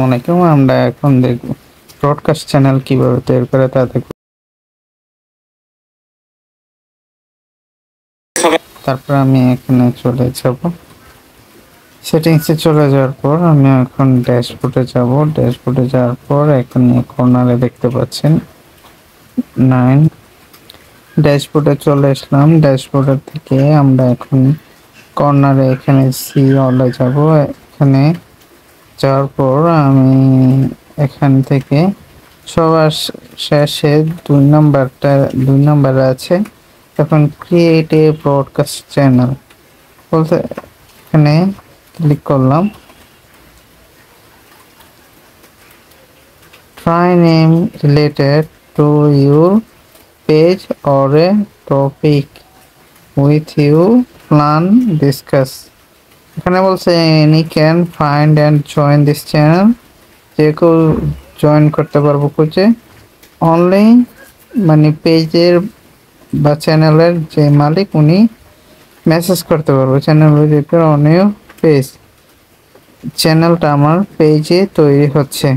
অনেকেও আমরা এখন দেখব ব্রডকাস্ট চ্যানেল কিভাবে তৈরি করে তা দেখব। তারপর আমি এখানে চলে যাব, সেটিংসে চলে যাওয়ার পর আমি এখন ড্যাশবোর্ডে যাব। ড্যাশবোর্ডে যাওয়ার পর এখানে কর্নারে দেখতে পাচ্ছেন 9। ড্যাশবোর্ডে চলে আসলাম। ড্যাশবোর্ডের থেকে আমরা এখন কর্নারে এখানে সি অলে যাব। এখানে যাওয়ার পর আমি এখান থেকে সবার শেষে 2 নম্বরে আছে এখন ক্রিয়েট এ ব্রডকাস্ট চ্যানেল বলতে এখানে ক্লিক করলাম। try name related to your page or a topic with you plan discuss। এখানে বলছে any can find and join this channel, যে কেউ জয়েন করতে পারবো খুঁজে। অনলি মানে পেজের বা চ্যানেলের যে মালিক উনি মেসেজ করতে পারবো channel visitor on your page. চ্যানেলটা আমার পেজে তৈরি হচ্ছে।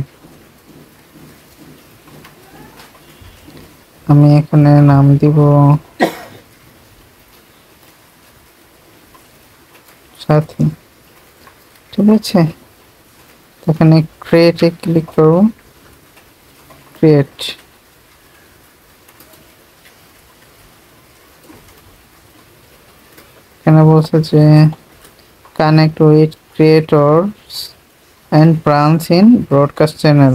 আমি এখানে নাম দিব সাথী, ঠিক আছে। এখানে ক্রিয়েটে ক্লিক করব। ক্রিয়েট, এখানে বলছে যে connect with creators and brands in broadcast channel,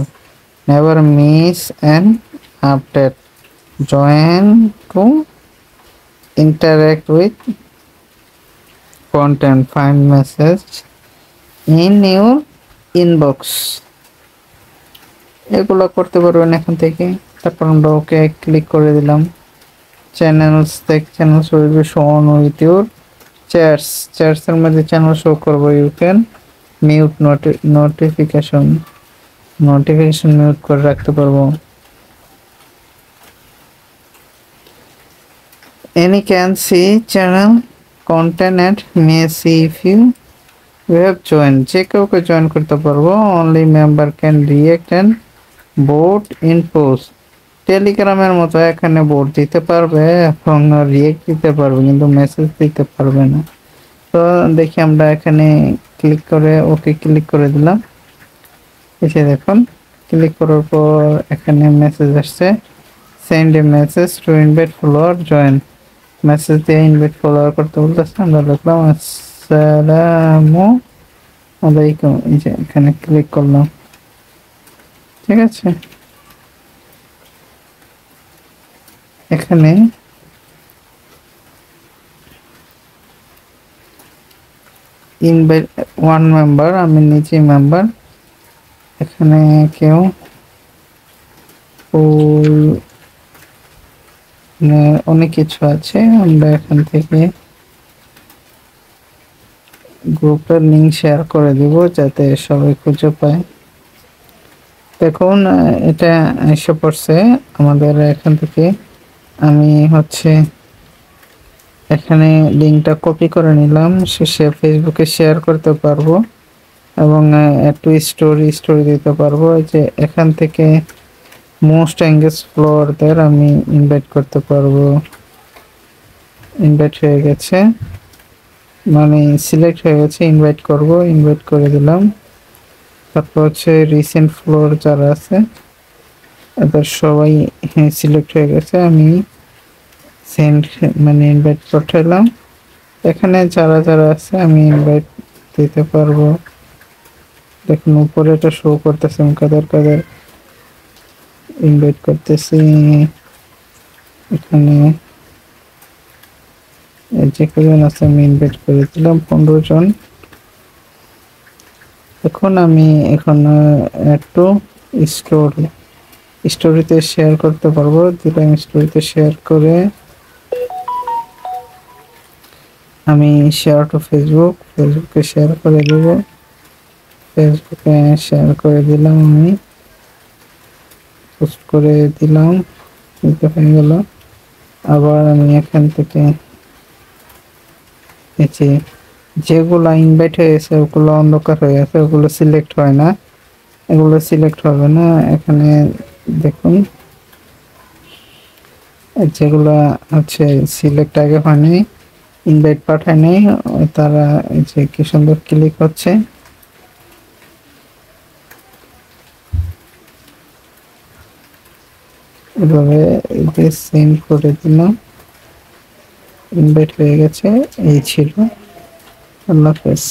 never miss an update, join to interact with content, find message in your inbox। এগুলো করতে পারবেন এখান থেকে। তারপর আমরা ওকে ক্লিক করে দিলাম। Channels will be shown with your chats এর মধ্যে চ্যানেল শো করব। You can mute notification mute করে রাখতে পারবো। any can see channel content and may see if you have joined, যে কাউকে জয়েন করতে পারবো। only member can react and vote in post, টেলিগ্রামের মতো এখানে ভোট দিতে পারবে এবং রিয়েক্ট দিতে পারবে কিন্তু মেসেজ দিতে পারবে না। তো দেখি আমরা এখানে ক্লিক করে ওকে ক্লিক করে দিলাম। এসে দেখুন ক্লিক করার পর এখানে মেসেজ আসছে send A message to invite follower join. Message দিয়ে ইনভাইট ফলোয়ার করতে বলতেছে। আমরা লিখলাম আসসালামু আলাইকুম। এই যে এখানে ক্লিক করলাম, ঠিক আছে। এখানে ইনভাইট 1 মেম্বার, আমি নিজে মেম্বার। এখানে কেউ অনেক কিছু আছে। আমরা এখান থেকে গ্রুপের লিংক শেয়ার করে দিব যাতে সবাই খুঁজে পায়। দেখুন এটা এসে পড়ছে আমাদের এখান থেকে। আমি এখানে লিংকটা কপি করে নিলাম, শেষে ফেসবুকে শেয়ার করতে পারবো এবং একটু স্টোরি দিতে পারবো। যে এখান থেকে মোস্ট এঙ্গেজ ফলোয়ারদের আমি ইনভাইট করতে পারবো। ইনভাইট হয়ে গেছে, মানে সিলেক্ট হয়ে গেছে। ইনভাইট করব, ইনভাইট করে দিলাম। তারপর রিসেন্ট ফলোয়ার যারা আছে এদের সবাই সিলেক্ট হয়ে গেছে। আমি সেন্ড মানে ইনভাইট পাঠালাম। এখানে যারা যারা আছে আমি ইনভাইট দিতে পারবো। দেখুন উপরে এটা শো করতেছে কাদের ইনভাইট করতেছি। এখানে যে কজন আছে আমি ইনভাইট করে দিলাম 15 জন। এখন আমি একটু স্টোরিতে শেয়ার করতে পারবো। দিলাম স্টোরিতে শেয়ার করে আমি শেয়ার টু ফেসবুকে শেয়ার করে দেব। ফেসবুকে শেয়ার করে দিলাম, আমি পোস্ট করে দিলাম, হয়ে গেল। আবার আমি এখান থেকে যেগুলো ইনভাইট হয়ে গেছে ওগুলো অন্ধকার হয়ে গেছে, ওগুলো সিলেক্ট হয় না। এগুলো সিলেক্ট হবে না এখানে। দেখুন যেগুলা হচ্ছে সিলেক্ট আগে হয়নি, ইনভাইট পাঠায়নি, তারা এই যে কি সুন্দর ক্লিক হচ্ছে। এভাবে সেন্ড করে দিলাম, ইনভাইট হয়ে গেছে। এই ছিল। আল্লাহ হাফেজ।